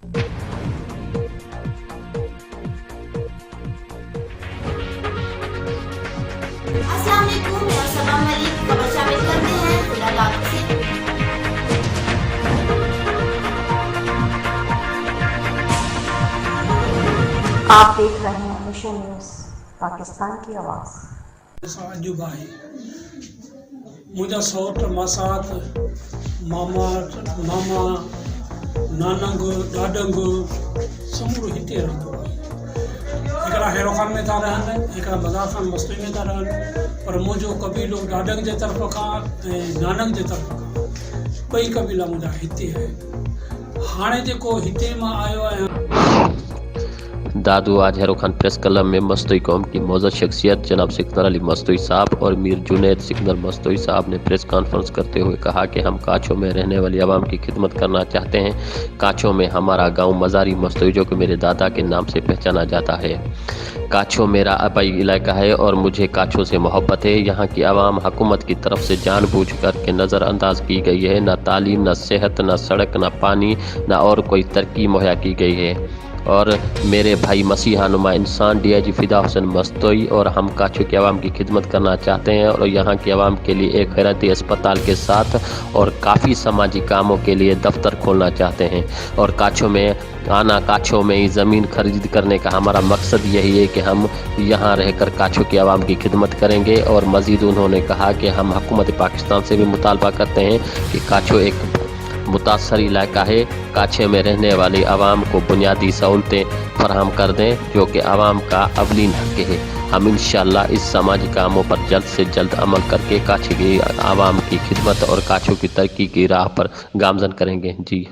अस्सलाम वालेकुम, मैं सबा मलिक खबर शामिल करते हैं फिलहाल से। आप देख रहे हैं मिशन न्यूज़ पाकिस्तान की आवाज़। साजूब आहे मुंहिंजा सौट मासात मामा नानंग ॾाॾंग समूरो हिते रहंदो आहे। हिकिड़ा हैरो खान में था रहनि, हिकिड़ा बाज़ार खान मस्ती में था रहनि, पर मुंहिंजो कबीलो ॾाॾंग जे तरफ़ खां ऐं नानंग जे तरफ़ खां ॿई कबीला मुंहिंजा हिते आहे। हाणे जेको हिते मां आयो आहियां। दादू आज हैरो खान प्रेस क्लब में मस्तोई कौम की मौजूद शख्सियत जनाब सिकंदर अली मस्तोई साहब और मीर जुनैद सिकंदर मस्तोई साहब ने प्रेस कॉन्फ्रेंस करते हुए कहा कि हम काछो में रहने वाली आवाम की खिदमत करना चाहते हैं। काछो में हमारा गांव मज़ारी मस्तोई जो कि मेरे दादा के नाम से पहचाना जाता है। काछो मेरा आबाई इलाका है और मुझे काछो से मोहब्बत है। यहाँ की आवाम हुकूमत की तरफ से जानबूझकर के नज़रअंदाज की गई है। न तालीम, न सेहत, न सड़क, न पानी, न और कोई तरक्की मुहैया की गई है। और मेरे भाई मसीहा नुमा इंसान DIG फिदा हुसैन मस्तोई और हम काछो की आवाम की खिदमत करना चाहते हैं और यहाँ की आवाम के लिए एक खैराती अस्पताल के साथ और काफ़ी समाजी कामों के लिए दफ्तर खोलना चाहते हैं। और काछो में ही ज़मीन खरीद करने का हमारा मकसद यही है कि हम यहाँ रहकर काछो की आवाम की खिदमत करेंगे। और मज़ीद उन्होंने कहा कि हम हुकूमत पाकिस्तान से भी मुतालबा करते हैं कि काछो एक मुतासर इलाका है, काछे में रहने वाली आवाम को बुनियादी सहूलतें फराहम कर दें जो कि आवाम का अवलीन हक है। हम इंशाअल्लाह इस समाजी कामों पर जल्द से जल्द अमल करके काछे की आवाम की खिदमत और काछों की तरक्की की राह पर गामजन करेंगे। जी।